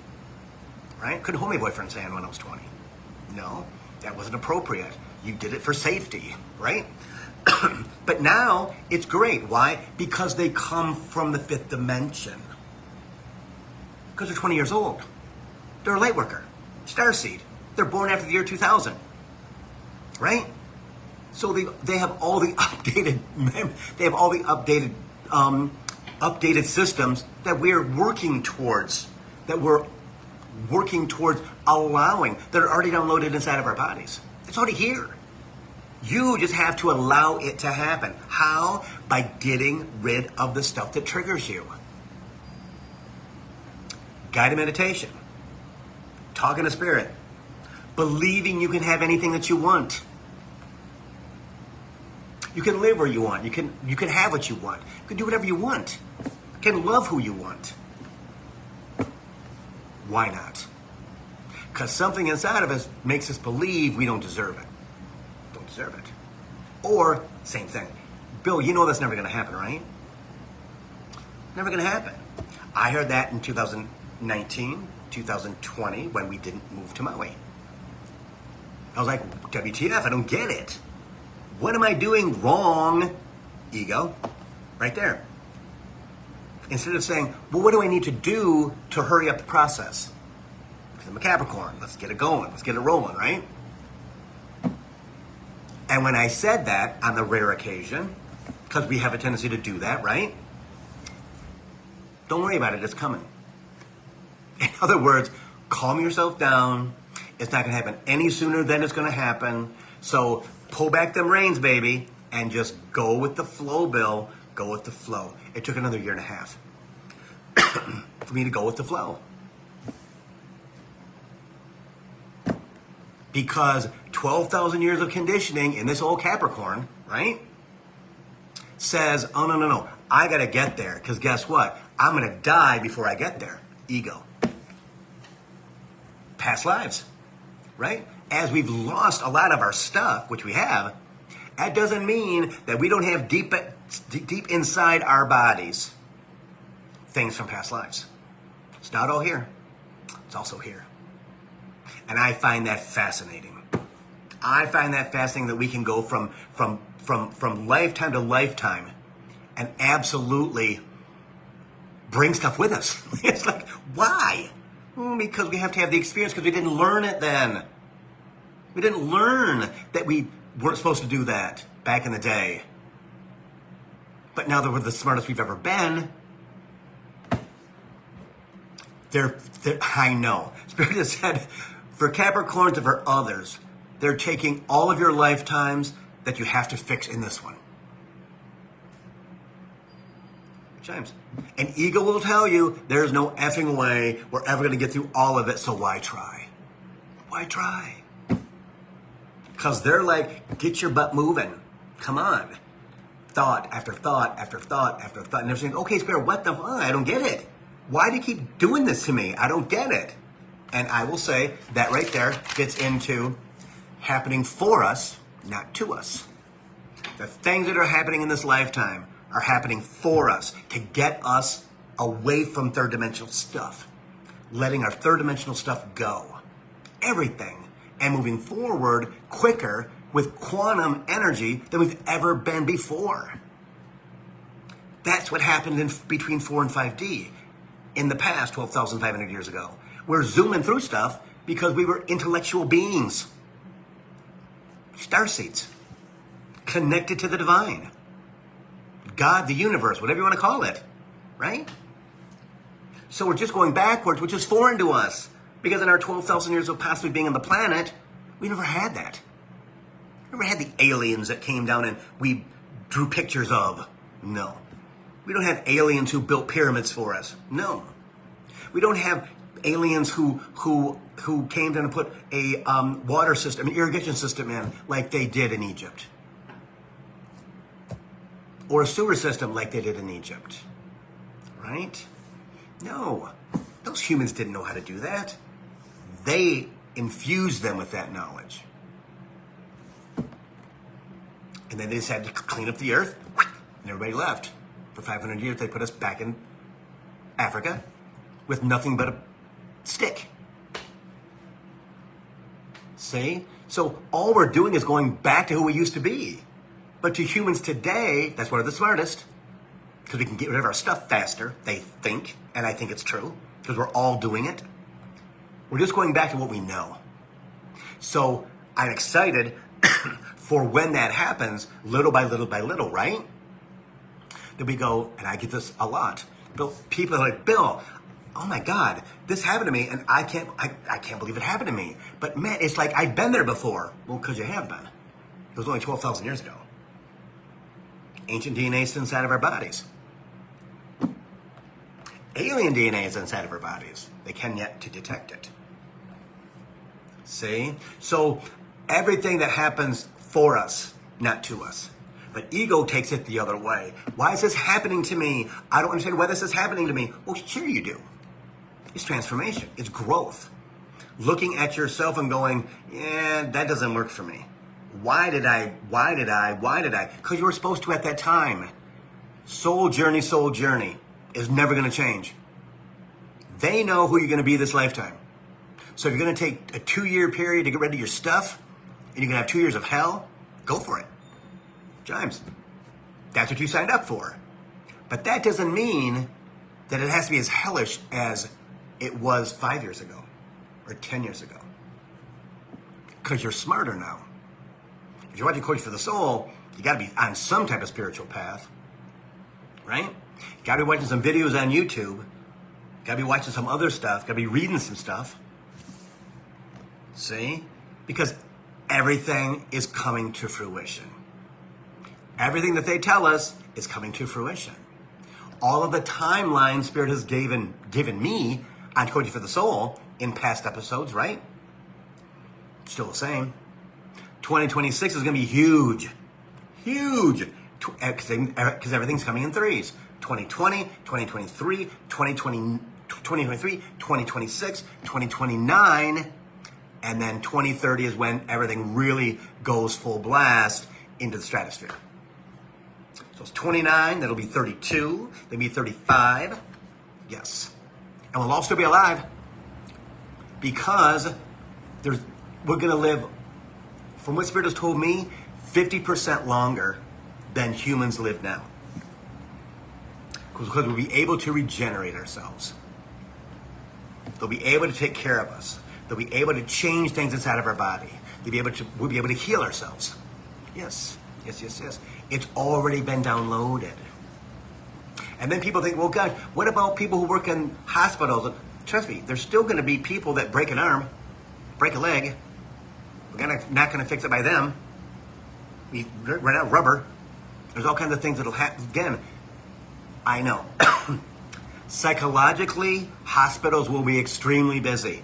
Right? Couldn't hold my boyfriend's hand when I was 20. No, that wasn't appropriate. You did it for safety, right? But now it's great. Why? Because they come from the 5th dimension. Because they're 20 years old. They're a light worker, starseed. They're born after the year 2000, right? So they have all the updated systems that we're working towards. Allowing, that are already downloaded inside of our bodies. It's already here. You just have to allow it to happen. How? By getting rid of the stuff that triggers you. Guided meditation. Talking to Spirit. Believing you can have anything that you want. You can live where you want. You can have what you want. You can do whatever you want. You can love who you want. Why not? Because something inside of us makes us believe we don't deserve it. Don't deserve it. Or, same thing. Bill, you know that's never going to happen, right? Never going to happen. I heard that in 2019, 2020, when we didn't move to Maui. I was like, WTF, I don't get it. What am I doing wrong? Ego. Right there. Instead of saying, well, what do I need to do to hurry up the process? Because I'm a Capricorn. Let's get it going. Let's get it rolling, right? And when I said that on the rare occasion, because we have a tendency to do that, right? Don't worry about it. It's coming. In other words, calm yourself down. It's not going to happen any sooner than it's going to happen. So pull back them reins, baby, and just go with the flow, Bill. Go with the flow. It took another 1.5 years for me to go with the flow. Because 12,000 years of conditioning in this old Capricorn, right, says, oh, no. I got to get there because guess what? I'm going to die before I get there. Ego. Past lives, right? As we've lost a lot of our stuff, which we have, that doesn't mean that we don't have deep inside our bodies things from past lives. It's not all here. It's also here. And I find that fascinating. I find that fascinating that we can go from lifetime to lifetime and absolutely bring stuff with us. It's like, why? Because we have to have the experience, because we didn't learn it then. We didn't learn that we weren't supposed to do that back in the day. But now that we're the smartest we've ever been, I know. Spirit has said, for Capricorns and for others, they're taking all of your lifetimes that you have to fix in this one. James. And ego will tell you there's no effing way we're ever going to get through all of it, so why try? Why try? Because they're like, get your butt moving. Come on. Thought after thought after thought after thought. And they're saying, okay, Spirit, what the fuck? I don't get it. Why do you keep doing this to me? I don't get it. And I will say that right there fits into happening for us, not to us. The things that are happening in this lifetime are happening for us to get us away from third dimensional stuff, letting our third dimensional stuff go, everything, and moving forward quicker with quantum energy than we've ever been before. That's what happened in between 4 and 5D in the past 12,500 years ago. We're zooming through stuff because we were intellectual beings, starseeds, connected to the divine. God, the universe, whatever you want to call it, right? So we're just going backwards, which is foreign to us, because in our 12,000 years of possibly being on the planet, we never had that. We never had the aliens that came down and we drew pictures of. No. We don't have aliens who built pyramids for us. No. We don't have aliens who came down and put a water system, an irrigation system in like they did in Egypt. Or a sewer system like they did in Egypt, right? No, those humans didn't know how to do that. They infused them with that knowledge. And then they decided to clean up the earth, and everybody left. For 500 years, they put us back in Africa with nothing but a stick. See? So all we're doing is going back to who we used to be. But to humans today, that's why we're the smartest, because we can get rid of our stuff faster, they think, and I think it's true, because we're all doing it. We're just going back to what we know. So I'm excited for when that happens, little by little by little, right? Then we go, and I get this a lot. People are like, Bill, oh my God, this happened to me, and I can't believe it happened to me. But man, it's like I've been there before. Well, because you have been. It was only 12,000 years ago. Ancient DNA is inside of our bodies. Alien DNA is inside of our bodies. They can yet to detect it. See? So everything that happens for us, not to us. But ego takes it the other way. Why is this happening to me? I don't understand why this is happening to me. Well, sure you do. It's transformation. It's growth. Looking at yourself and going, yeah, that doesn't work for me. Why did I? Because you were supposed to at that time. Soul journey is never going to change. They know who you're going to be this lifetime. So if you're going to take a 2-year period to get rid of your stuff, and you're going to have 2 years of hell, go for it. James, that's what you signed up for. But that doesn't mean that it has to be as hellish as it was 5 years ago or 10 years ago. Because you're smarter now. If you're watching Coach for the Soul, you got to be on some type of spiritual path, right? You got to be watching some videos on YouTube. Got to be watching some other stuff. Got to be reading some stuff. See? Because everything is coming to fruition. Everything that they tell us is coming to fruition. All of the timelines Spirit has given me on Coaching for the Soul in past episodes, right? Still the same. 2026 is going to be huge. Huge. Because everything's coming in threes. 2020, 2023, 2023, 2026, 2029, and then 2030 is when everything really goes full blast into the stratosphere. So it's 29, that'll be 32, then be 35, yes. And we'll all still be alive because we're going to live from what Spirit has told me, 50% longer than humans live now. Because we'll be able to regenerate ourselves. They'll be able to take care of us. They'll be able to change things inside of our body. We'll be able to heal ourselves. Yes. It's already been downloaded. And then people think, well, gosh, what about people who work in hospitals? Trust me, there's still going to be people that break an arm, break a leg. We're not going to fix it by them. We run out of rubber. There's all kinds of things that'll happen. Again, I know. Psychologically, hospitals will be extremely busy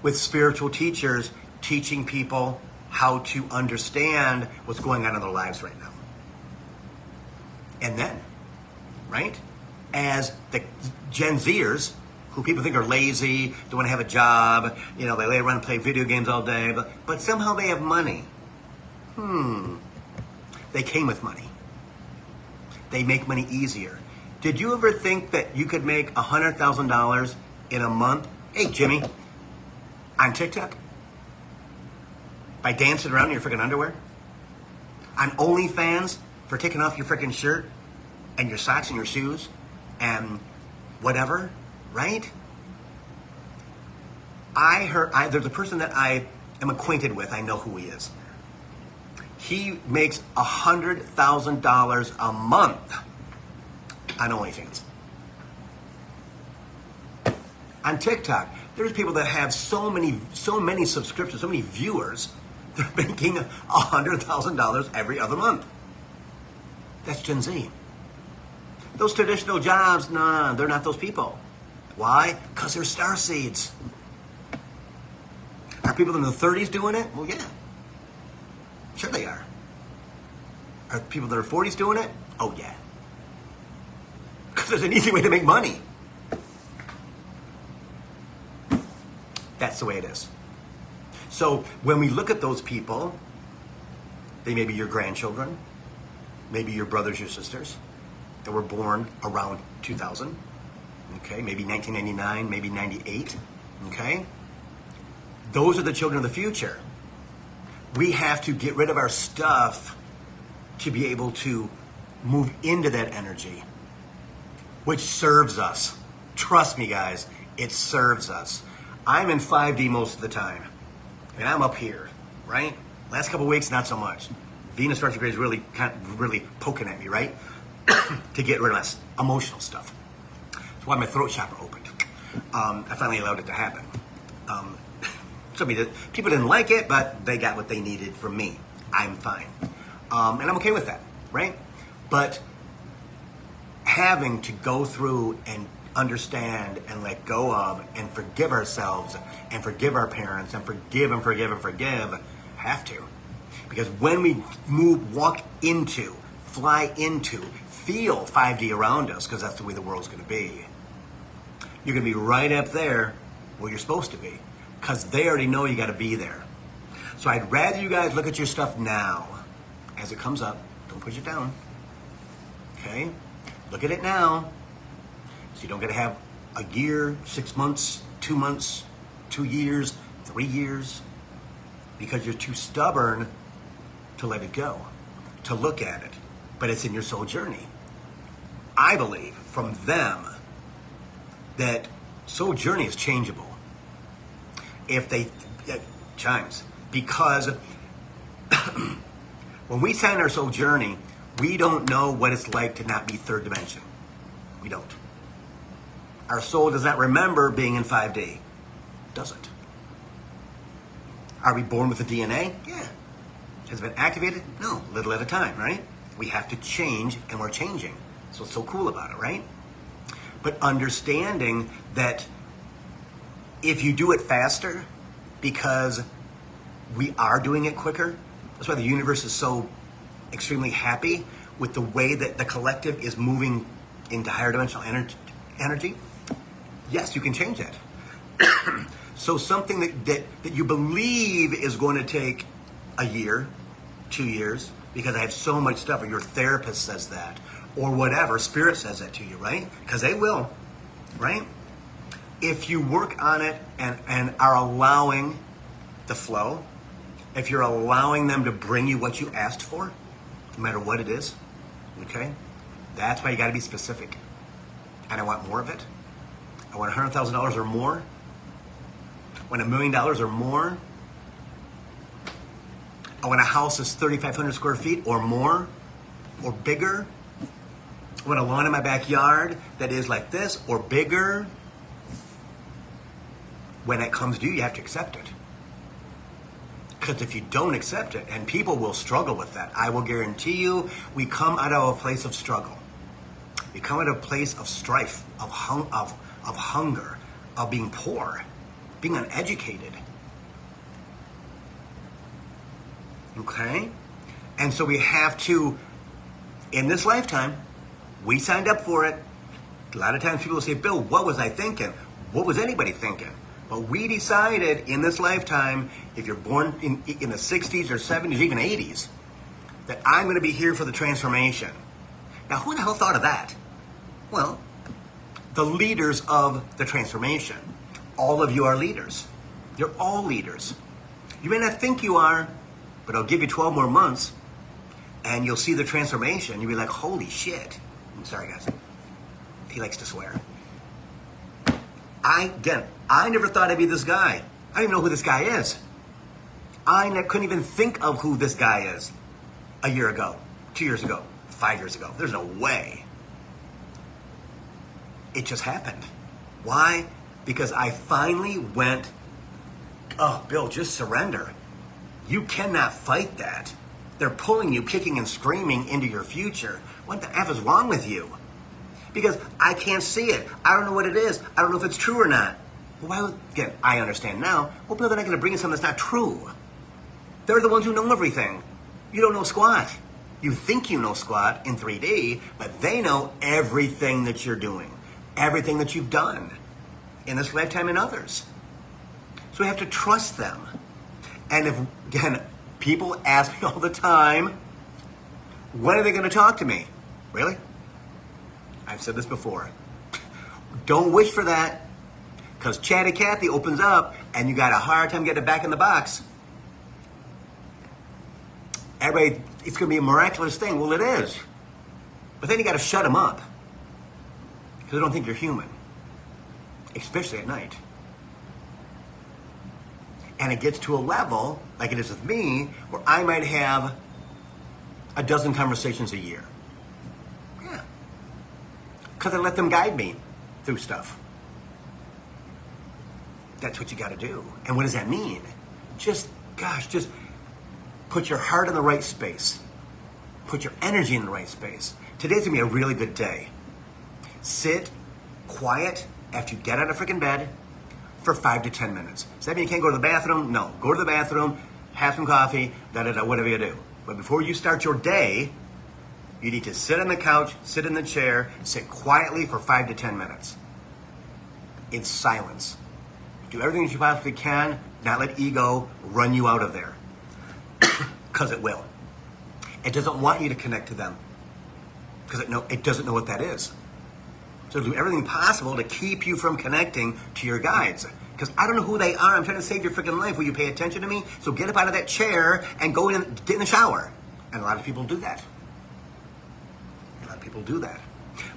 with spiritual teachers teaching people how to understand what's going on in their lives right now. And then, right, as the Gen Zers, who people think are lazy, don't want to have a job, they lay around and play video games all day, but somehow they have money. They came with money. They make money easier. Did you ever think that you could make $100,000 in a month? Hey, Jimmy, on TikTok? By dancing around in your freaking underwear? On OnlyFans for taking off your freaking shirt and your socks and your shoes and whatever, right? There's a person that I am acquainted with. I know who he is. He makes $100,000 a month on OnlyFans. On TikTok, there's people that have so many subscriptions, so many viewers, they're making $100,000 every other month. That's Gen Z. Those traditional jobs, nah, they're not those people. Why? Because they're starseeds. Are people in the 30s doing it? Well, yeah. Sure they are. Are people that are 40s doing it? Oh, yeah. Because there's an easy way to make money. That's the way it is. So when we look at those people, they may be your grandchildren, maybe your brothers, your sisters, that were born around 2000, okay, maybe 1999, maybe 98, okay? Those are the children of the future. We have to get rid of our stuff to be able to move into that energy, which serves us. Trust me, guys, it serves us. I'm in 5D most of the time, and I'm up here, right? Last couple of weeks, not so much. Venus retrograde is really poking at me, right? To get rid of this emotional stuff. That's why my throat chakra opened. I finally allowed it to happen. People didn't like it, but they got what they needed from me. I'm fine. And I'm okay with that, right? But having to go through and understand and let go of and forgive ourselves and forgive our parents and forgive, have to. Because when we walk into, fly into, feel 5D around us, because that's the way the world's going to be, you're going to be right up there where you're supposed to be. Because they already know you got to be there. So I'd rather you guys look at your stuff now as it comes up. Don't push it down. Okay? Look at it now. So you don't got to have a year, 6 months, 2 months, 2 years, 3 years. Because you're too stubborn to let it go, to look at it. But it's in your soul journey. I believe from them that soul journey is changeable. If they chimes, because when we sign our soul journey, we don't know what it's like to not be third dimension. We don't. Our soul does not remember being in 5D. Doesn't. Are we born with the DNA? Yeah. Has it been activated? No, little at a time, right? We have to change, and we're changing. So what's so cool about it, right? But understanding that if you do it faster, because we are doing it quicker, that's why the universe is so extremely happy with the way that the collective is moving into higher dimensional energy. Yes, you can change that. So something that you believe is going to take a year, 2 years, because I have so much stuff, or your therapist says that, or whatever, spirit says that to you, right? Because they will, right? If you work on it and are allowing the flow, if you're allowing them to bring you what you asked for, no matter what it is, okay, that's why you got to be specific. And I want more of it. I want $100,000 or more. I want $1 million or more. I want a house that's 3,500 square feet or more or bigger. I want a lawn in my backyard that is like this or bigger. When it comes due, you have to accept it. Because if you don't accept it, and people will struggle with that, I will guarantee you, we come out of a place of struggle. We come out of a place of strife, of hunger, of being poor, being uneducated. Okay? And so we have to, in this lifetime, we signed up for it. A lot of times people will say, Bill, what was I thinking? What was anybody thinking? But we decided in this lifetime, if you're born in the 60s or 70s, even 80s, that I'm going to be here for the transformation. Now, who the hell thought of that? Well, the leaders of the transformation. All of you are leaders. You're all leaders. You may not think you are, but I'll give you 12 more months, and you'll see the transformation. You'll be like, holy shit. I'm sorry, guys. He likes to swear. I never thought I'd be this guy. I don't even know who this guy is. Couldn't even think of who this guy is a year ago, 2 years ago, 5 years ago. There's no way. It just happened. Why? Because I finally went, oh, Bill, just surrender. You cannot fight that. They're pulling you, kicking and screaming into your future. What the F is wrong with you? Because I can't see it. I don't know what it is. I don't know if it's true or not. Well, why would, again, I understand now. Well, Bill, they're not going to bring in something that's not true. They're the ones who know everything. You don't know squat. You think you know squat in 3D, but they know everything that you're doing, everything that you've done in this lifetime and others. So we have to trust them. And if, again, people ask me all the time, when are they going to talk to me? Really? I've said this before. Don't wish for that, because Chatty Cathy opens up and you got a hard time getting it back in the box. Everybody, it's going to be a miraculous thing. Well, it is. But then you got to shut them up, because they don't think you're human, especially at night. And it gets to a level, like it is with me, where I might have a dozen conversations a year. Yeah. Because I let them guide me through stuff. That's what you got to do. And what does that mean? Just put your heart in the right space. Put your energy in the right space. Today's going to be a really good day. Sit quiet after you get out of freaking bed for 5 to 10 minutes. Does that mean you can't go to the bathroom? No. Go to the bathroom, have some coffee, whatever you do. But before you start your day, you need to sit on the couch, sit in the chair, sit quietly for 5 to 10 minutes. In silence. Do everything that you possibly can, not let ego run you out of there. Because it will. It doesn't want you to connect to them. Because it doesn't know what that is. So do everything possible to keep you from connecting to your guides. Because I don't know who they are. I'm trying to save your freaking life. Will you pay attention to me? So get up out of that chair and go get in the shower. And a lot of people do that. A lot of people do that.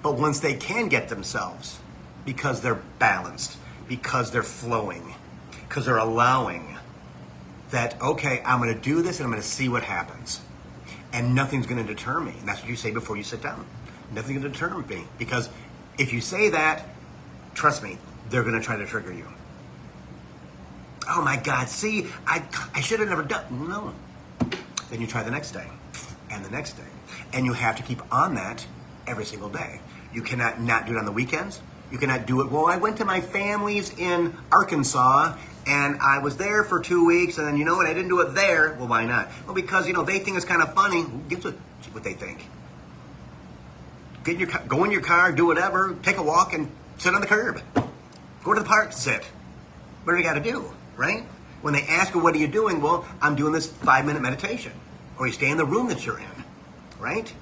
But once they can get themselves, because they're balanced, because they're flowing, because they're allowing that, okay, I'm going to do this and I'm going to see what happens. And nothing's going to deter me. And that's what you say before you sit down. Nothing's going to deter me. Because if you say that, trust me, they're going to try to trigger you. Oh my God, see, I should have never done. No. Then you try the next day and the next day. And you have to keep on that every single day. You cannot not do it on the weekends. You cannot do it, well, I went to my family's in Arkansas and I was there for 2 weeks and then you know what, I didn't do it there. Well, why not? Well, because, they think it's kind of funny. Who gives what they think? Go in your car, do whatever, take a walk and sit on the curb. Go to the park, sit. What do you got to do, right? When they ask you, what are you doing? Well, I'm doing this 5-minute meditation. Or you stay in the room that you're in, right?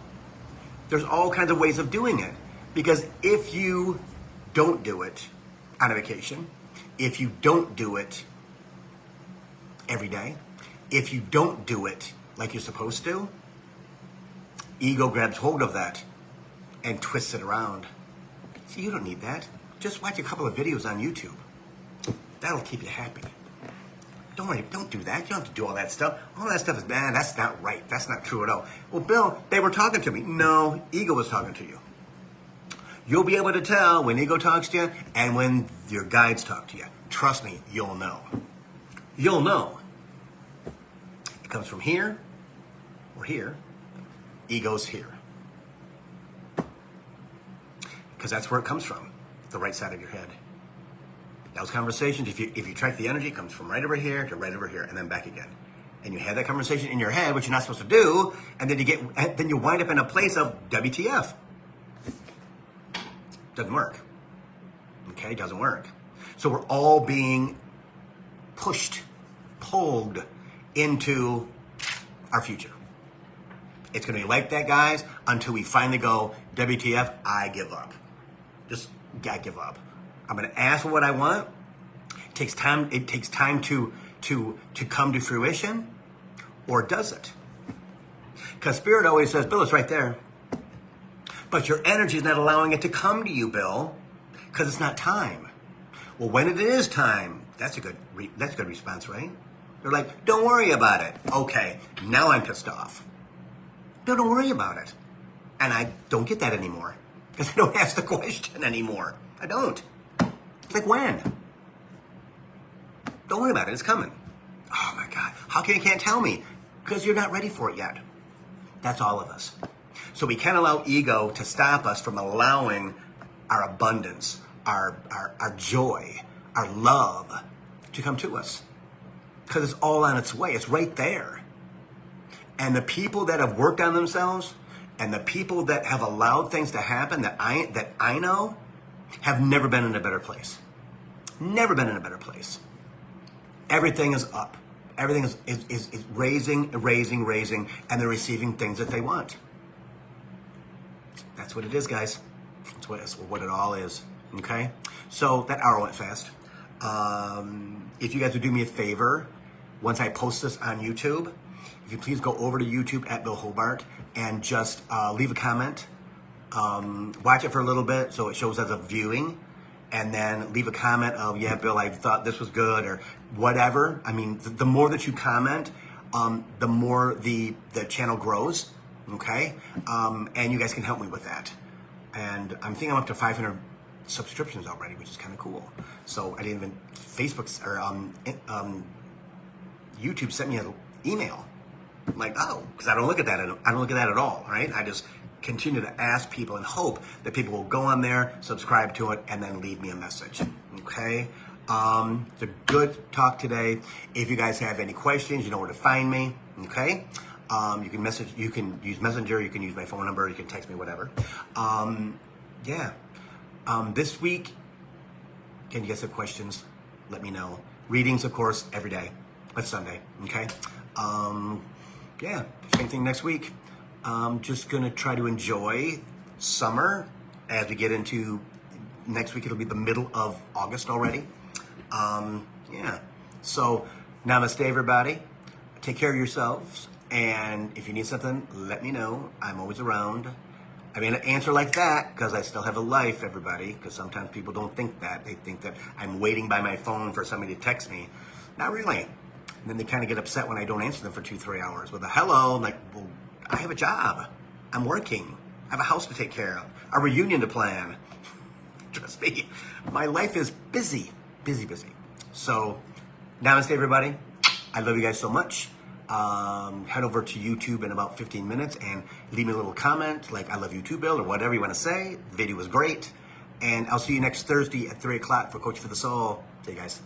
There's all kinds of ways of doing it. Because if you don't do it on a vacation, if you don't do it every day, If you don't do it like you're supposed to, ego grabs hold of that and twists it around. See, you don't need that. Just watch a couple of videos on YouTube. That'll keep you happy. Don't worry, don't do that. You don't have to do all that stuff. All that stuff is bad. That's not right. That's not true at all. Well, Bill, they were talking to me. No, ego was talking to you. You'll be able to tell when ego talks to you and when your guides talk to you. Trust me, you'll know. You'll know. It comes from here or here. Ego's here. Because that's where it comes from, the right side of your head. Those conversations, if you track the energy, it comes from right over here to right over here and then back again. And you have that conversation in your head, which you're not supposed to do, and then you wind up in a place of WTF. Doesn't work. Okay, doesn't work. So we're all being pulled into our future. It's going to be like that, guys, until we finally go, WTF, I give up. I give up. I'm going to ask for what I want. It takes time to come to fruition, or does it? Because Spirit always says, Bill, it's right there. But your energy is not allowing it to come to you, Bill, because it's not time. Well, when it is time, that's a good response, right? They're like, don't worry about it. Okay, now I'm pissed off. No, don't worry about it. And I don't get that anymore because I don't ask the question anymore. I don't. It's like, when? Don't worry about it. It's coming. Oh, my God. How come you can't tell me? Because you're not ready for it yet. That's all of us. So we can't allow ego to stop us from allowing our abundance, our joy, our love to come to us. Because it's all on its way. It's right there. And the people that have worked on themselves and the people that have allowed things to happen that I know have never been in a better place. Never been in a better place. Everything is up. Everything is raising, and they're receiving things that they want. That's what it is, guys. That's what it all is. Okay? So that hour went fast. If you guys would do me a favor, once I post this on YouTube, if you please go over to YouTube at Bill Hobart and just leave a comment. Watch it for a little bit so it shows as a viewing. And then leave a comment of, yeah, Bill, I thought this was good or whatever. I mean, the more that you comment, the more the channel grows. Okay? And you guys can help me with that. And I'm thinking I'm up to 500 subscriptions already, which is kind of cool. So I didn't even, Facebook's or YouTube sent me an email. I'm like, oh, because I don't look at that. I don't look at that at all, right? I just continue to ask people and hope that people will go on there, subscribe to it, and then leave me a message. Okay? It's a good talk today. If you guys have any questions, you know where to find me. Okay? You can message. You can use Messenger. You can use my phone number. You can text me, whatever. Yeah. This week, can you guys have questions? Let me know. Readings, of course, every day. But Sunday. Okay? Yeah. Same thing next week. Just going to try to enjoy summer as we get into next week. It'll be the middle of August already. Yeah. So, namaste, everybody. Take care of yourselves. And if you need something, let me know. I'm always around. I mean, an answer like that because I still have a life, everybody. Because sometimes people don't think that. They think that I'm waiting by my phone for somebody to text me. Not really. And then they kind of get upset when I don't answer them for 2-3 hours with a hello. I'm like, well, I have a job. I'm working. I have a house to take care of. A reunion to plan. Trust me, my life is busy. So, namaste, everybody. I love you guys so much. Head over to YouTube in about 15 minutes and leave me a little comment like I love you too, Bill, or whatever you want to say. The video was great. And I'll see you next Thursday at 3 o'clock for Coach for the Soul. See you guys.